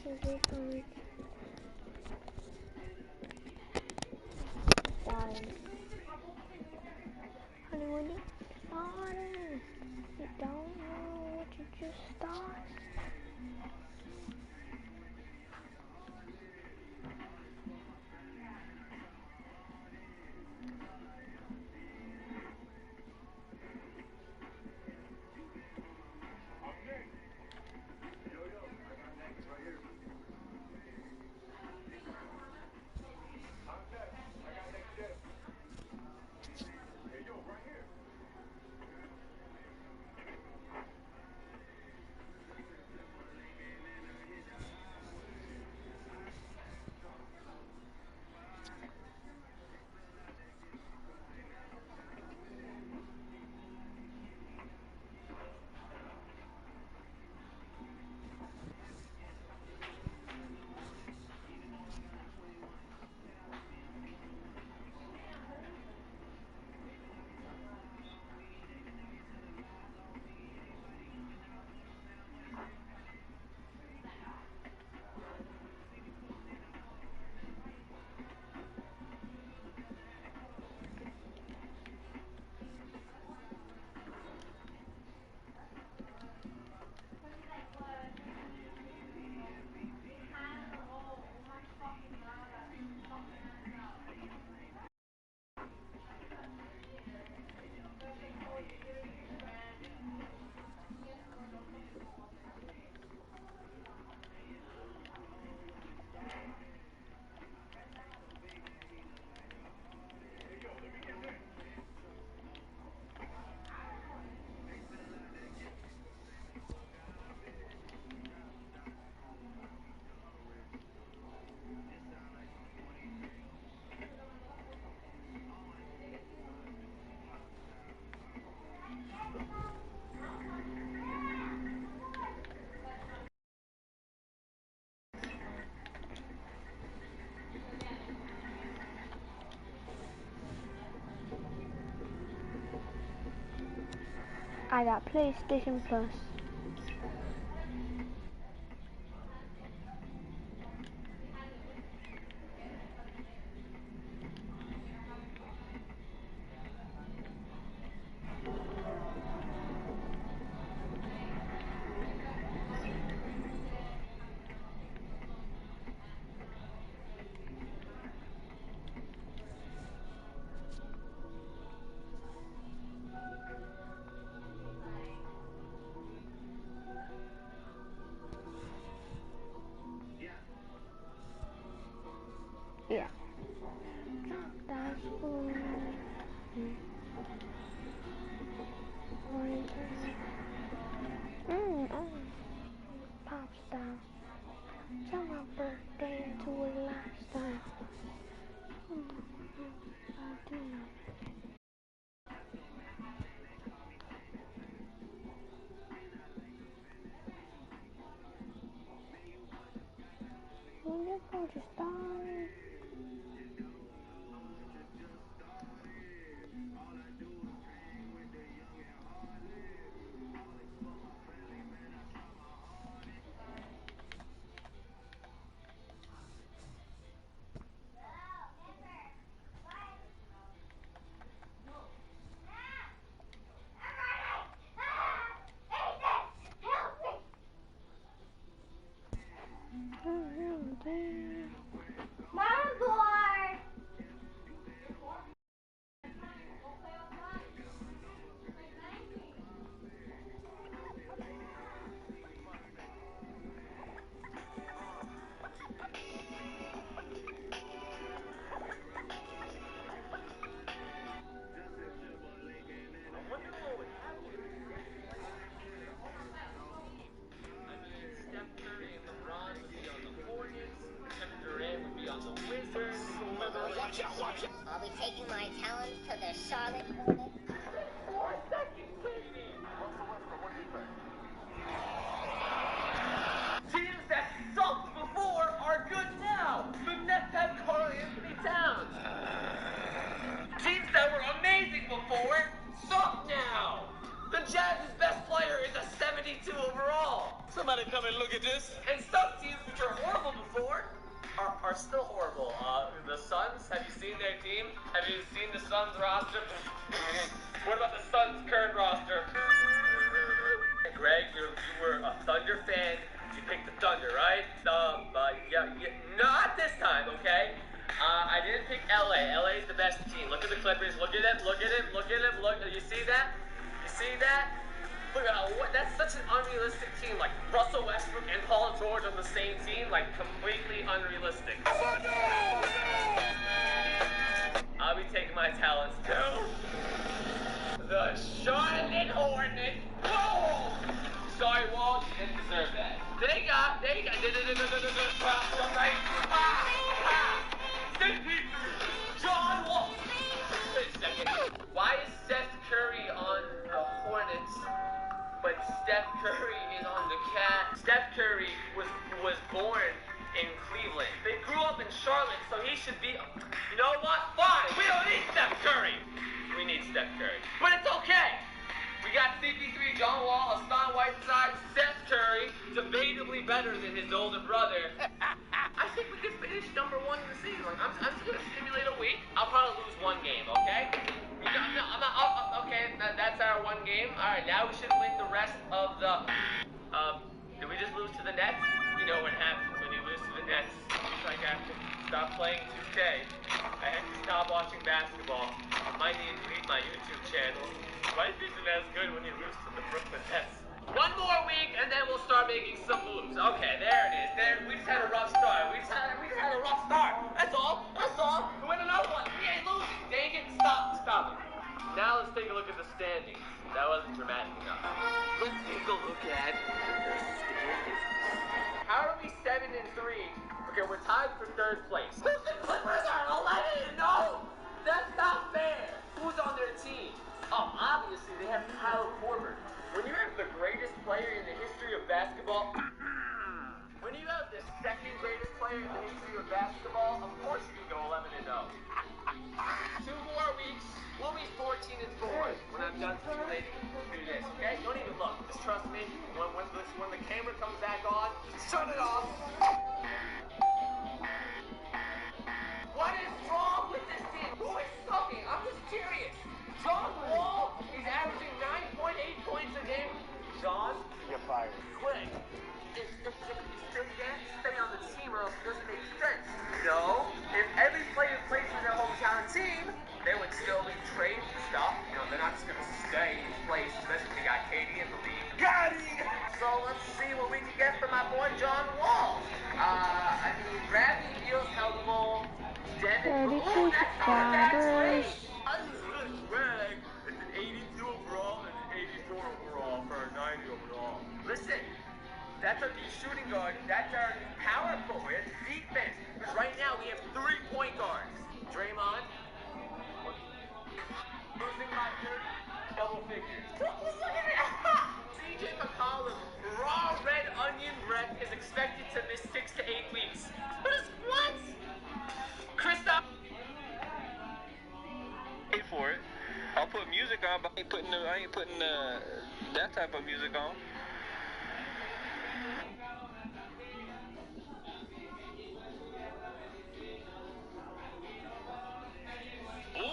Sub4Sub. Dying. Honey, when you started, you don't know what you just started. I got PlayStation Plus. Yeah. That's cool. Pop star. Turn my birthday into a lifestyle. I do know. When you're going to start. Mom boy! I'll be taking my talents to the Charlotte Hornets. Teams that sucked before are good now. The Nets have Carl Anthony Towns. Teams that were amazing before suck now. The Jazz's best player is a 72 overall. Somebody come and look at this. And some teams which are roster. What about the Suns' current roster? Greg, you were a Thunder fan. You picked the Thunder, right? Yeah, not this time, okay? I didn't pick LA. LA is the best team. Look at the Clippers. Look at it. Look at it. Look at it. Look. You see that? You see that? Look at that's such an unrealistic team. Like Russell Westbrook and Paul George on the same team. Like completely unrealistic. I'll be taking my talents to the Charlotte Hornets. Whoa! Sorry, Walt, you didn't deserve that. They got. John Wall. Wait a second. Why is Seth Curry on the Hornets, but Steph Curry is on the Cavs? Steph Curry was born in Cleveland. They grew up in Charlotte, so he should be. You know what? Fine. We don't need Steph Curry. We need Steph Curry, but it's okay. We got CP3, John Wall, Hassan Whiteside, Seth Curry, debatably better than his older brother. I think we could finish #1 in the season. Like, I'm just gonna simulate a week. I'll probably lose one game, okay? Okay, that's our one game. All right, now we should win the rest of the. Did we just lose to the Nets? You know what happens when you lose to the Nets. It's like I have to stop playing 2K. I have to stop watching basketball. I might need to leave my YouTube channel. Life isn't as good when you lose to the Brooklyn Nets. One more week, and then we'll start making some moves. Okay, there it is. We just had a rough start. We just had a rough start. That's all. That's all. We win another one. We ain't losing. Dang it. Stop it. Now let's take a look at the standings. That wasn't dramatic enough. Let's take a look at the standings. How are we 7-3? Okay, we're tied for 3rd place. The Clippers are 11-0. That's not fair. Who's on their team? Oh, obviously they have Kyle Korver. When you have the greatest player in the history of basketball, when you have the 2nd greatest player in the history of basketball, of course you can go 11-0. 2 more weeks, we'll be 14-4 when I'm done simulating through this. Okay, don't even look. Just trust me. When the camera comes back on, shut it off. What is wrong with this team? Who is sucking? I'm just curious. John Wall is averaging 9.8 points a game. John? You're fired. Quick. If they can't stay on the team or else it doesn't make sense. No. If every player plays for their hometown team, they would still be trading stuff. You know, they're not just going to stay in place, especially if they got KD in the league. Got it! So let's see what we can get from my boy John Wall. I mean, Bradley Beal's helpful. Devin, ooh, that's not a bad trade. Greg, it's an 82 overall and an 84 overall for a 90 overall. Listen, that's our new shooting guard. That's our power forward. Defense. Because right now we have 3 point guards. Draymond. Losing by 30. Double figures. Look at that. CJ McCollum, raw red onion breath, is expected to miss 6 to 8 weeks. What? Kristaps. Pay for it. I'll put music on, but I ain't putting that type of music on.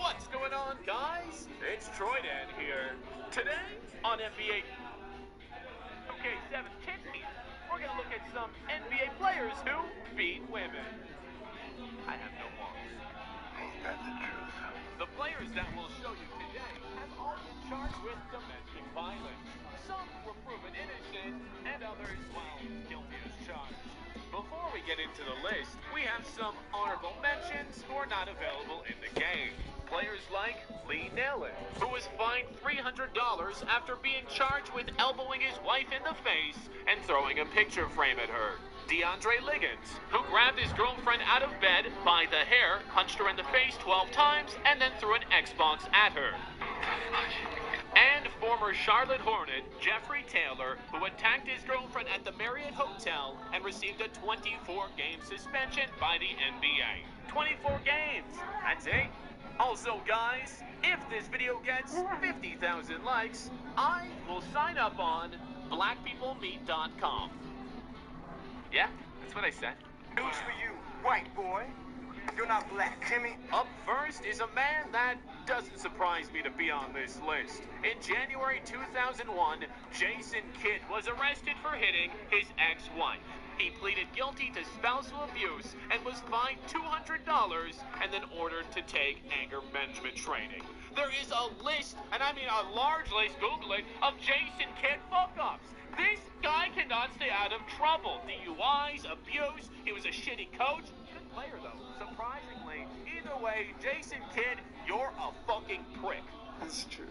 What's going on, guys? It's Troydan here. Today on NBA 2K17, we're gonna look at some NBA players who beat women. I have no morals. Ain't that the truth? The players that we'll show you today have all been charged with domestic violence. Some were proven innocent, and others, well, guilty as charged. Before we get into the list, we have some honorable mentions who are not available in the game. Players like Lee Nellen, who was fined $300 after being charged with elbowing his wife in the face and throwing a picture frame at her. DeAndre Liggins, who grabbed his girlfriend out of bed by the hair, punched her in the face 12 times, and then threw an Xbox at her. And former Charlotte Hornet, Jeffrey Taylor, who attacked his girlfriend at the Marriott Hotel and received a 24-game suspension by the NBA. 24 games! That's it. Also, guys, if this video gets 50,000 likes, I will sign up on blackpeoplemeet.com. Yeah, that's what I said. News for you, white boy. You're not black, Timmy. Up first is a man that doesn't surprise me to be on this list. In January 2001, Jason Kidd was arrested for hitting his ex-wife. He pleaded guilty to spousal abuse and was fined $200 and then ordered to take anger management training. There is a list, and I mean a large list, Google it, of Jason Kidd fuck-ups. This guy cannot stay out of trouble. DUIs, abuse, he was a shitty coach. Good player, though, surprisingly. Either way, Jason Kidd, you're a fucking prick. That's true.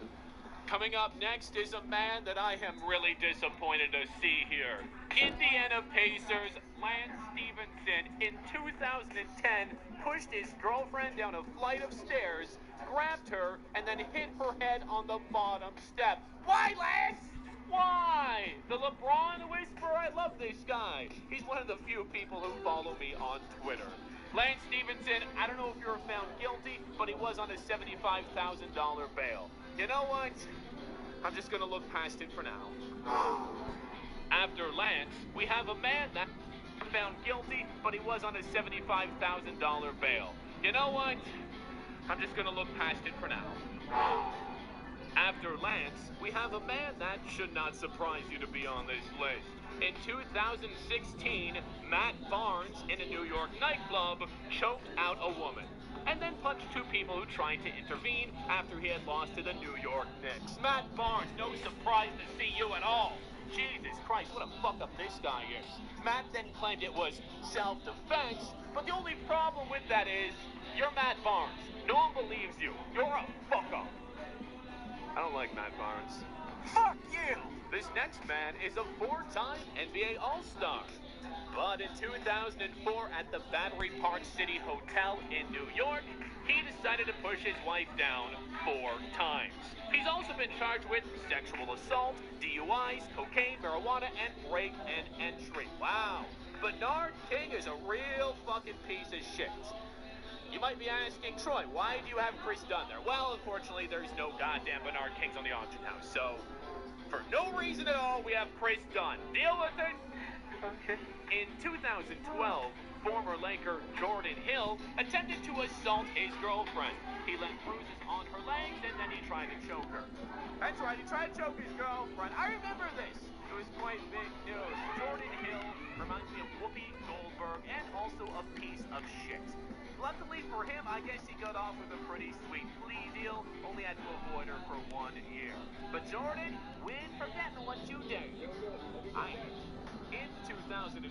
Coming up next is a man that I am really disappointed to see here. Indiana Pacers Lance Stevenson in 2010 pushed his girlfriend down a flight of stairs, grabbed her, and then hit her head on the bottom step. Why, Lance? Why? The LeBron Whisperer, I love this guy. He's one of the few people who follow me on Twitter. Lance Stevenson, I don't know if you were found guilty, but he was on a $75,000 bail. You know what? I'm just going to look past it for now. After Lance, we have a man that found guilty, but he was on a $75,000 bail. You know what? I'm just going to look past it for now. After Lance, we have a man that should not surprise you to be on this list. In 2016, Matt Barnes in a New York nightclub choked out a woman and then punched two people who tried to intervene after he had lost to the New York Knicks. Matt Barnes, no surprise to see you at all. Jesus Christ, what a fuck up this guy is. Matt then claimed it was self-defense, but the only problem with that is you're Matt Barnes. No one believes you. You're a fuck up. I don't like Matt Barnes. Fuck you! This next man is a four-time NBA All-Star. But in 2004 at the Battery Park City Hotel in New York, he decided to push his wife down 4 times. He's also been charged with sexual assault, DUIs, cocaine, marijuana, and break and entry. Wow. Bernard King is a real fucking piece of shit. You might be asking, Troy, why do you have Chris Dunn there? Well, unfortunately, there's no goddamn Bernard Kings on the auction house. So, for no reason at all, we have Chris Dunn. Deal with it? Okay. In 2012, former Laker Jordan Hill attempted to assault his girlfriend. He left bruises on her legs, and then he tried to choke her. That's right, he tried to choke his girlfriend. I remember this. It was quite big news. Jordan Hill reminds me of Whoopi Goldberg and also a piece of shit. Luckily for him, I guess he got off with a pretty sweet plea deal, only had to avoid her for 1 year. But Jordan, win for betting what you do. In 2014,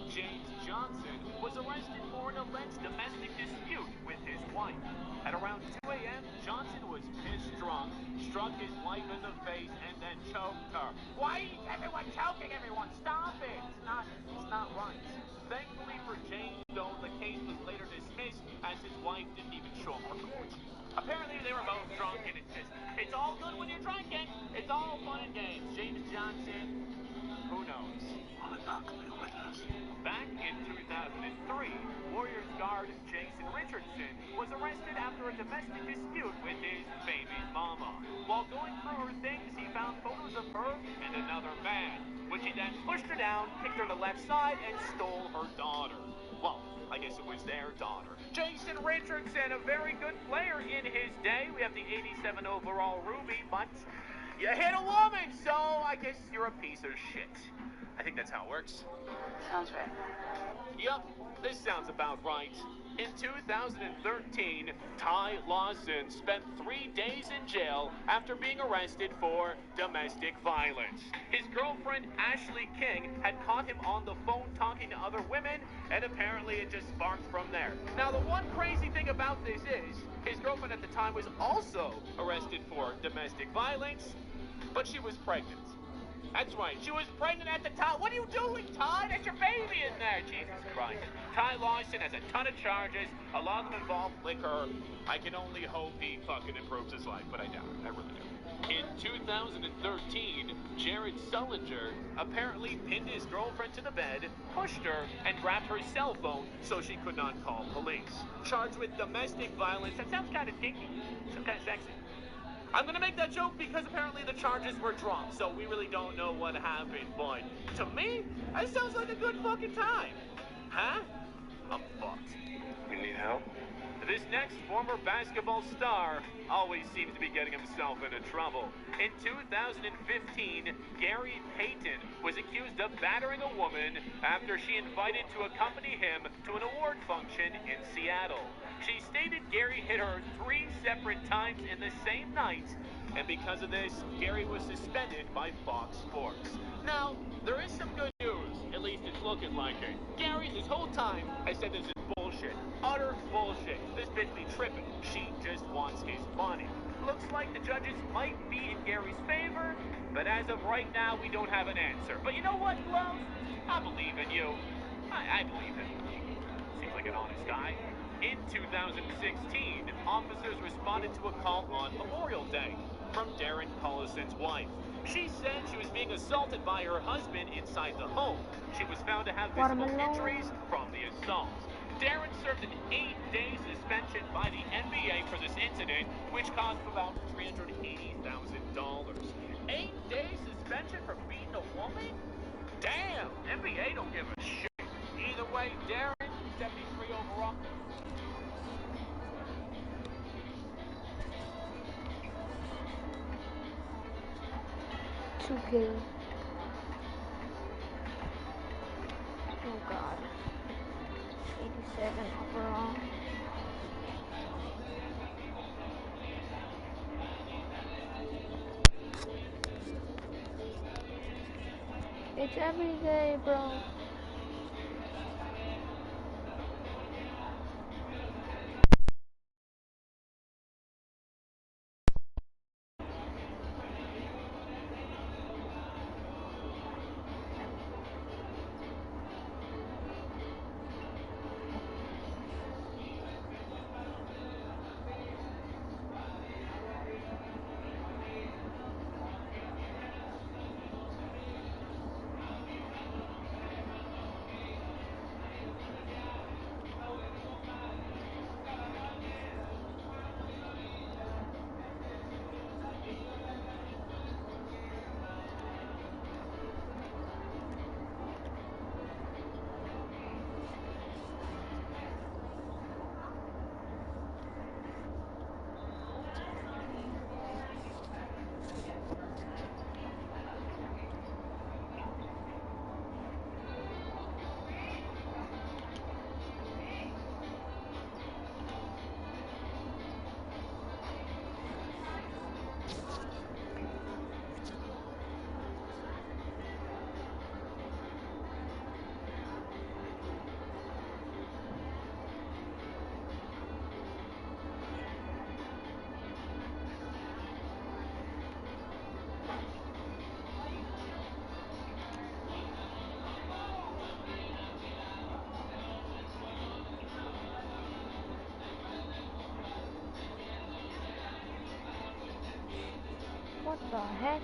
James Johnson was arrested for an alleged domestic dispute with his wife. At around 2 a.m., Johnson was pissed drunk, struck his wife in the face, and then choked her. Why is everyone choking everyone? Stop it! It's not right. Thankfully for James, though, the case was later dismissed as his wife didn't even show up for court. Apparently, they were both drunk, and it's all good when you're drinking. It's all fun and games. James Johnson, who knows? Back in 2003, Warriors guard Jason Richardson was arrested after a domestic dispute with his baby's mama. While going through her things, he found photos of her and another man, which he then pushed her down, kicked her to the left side, and stole her daughter. Well, I guess it was their daughter. Jason Richardson, a very good player in his day. We have the 87 overall Ruby, but you hit a woman, so I guess you're a piece of shit. I think that's how it works. Sounds right. Yup, this sounds about right. In 2013, Ty Lawson spent 3 days in jail after being arrested for domestic violence. His girlfriend, Ashley King, had caught him on the phone talking to other women, and apparently it just sparked from there. Now, the one crazy thing about this is, his girlfriend at the time was also arrested for domestic violence, but she was pregnant. That's right, she was pregnant at the time. What are you doing, Ty? That's your baby in there. Jesus Christ. Ty Lawson has a ton of charges. A lot of them involve liquor. I can only hope he fucking improves his life, but I doubt it. I really do. In 2013, Jared Sullinger apparently pinned his girlfriend to the bed, pushed her, and grabbed her cell phone so she could not call police. Charged with domestic violence. That sounds kind of kinky. Sounds kind of sexy. I'm gonna make that joke because apparently the charges were dropped, so we really don't know what happened, but to me, that sounds like a good fucking time. Huh? I'm fucked. You need help? This next former basketball star always seems to be getting himself into trouble. In 2015, Gary Payton was accused of battering a woman after she invited to accompany him to an award function in Seattle. She stated Gary hit her 3 separate times in the same night, and because of this, Gary was suspended by Fox Sports. Now, there is some good news. At least it's looking like it. Gary, this whole time, has said this is bullshit. Utter bullshit. This bitch be tripping. She just wants his money. Looks like the judges might be in Gary's favor, but as of right now, we don't have an answer. But you know what, Glove? I believe in you. I believe in you. Seems like an honest guy. In 2016, officers responded to a call on Memorial Day from Darren Collison's wife. She said she was being assaulted by her husband inside the home. She was found to have visible injuries from the assault. Darren served an 8-day suspension by the NBA for this incident, which cost about $380,000. 8-day suspension for beating a woman? Damn, NBA don't give a shit. Either way, Darren, 73 overall. Okay. Oh god. 87 overall. It's every day, bro. What the heck?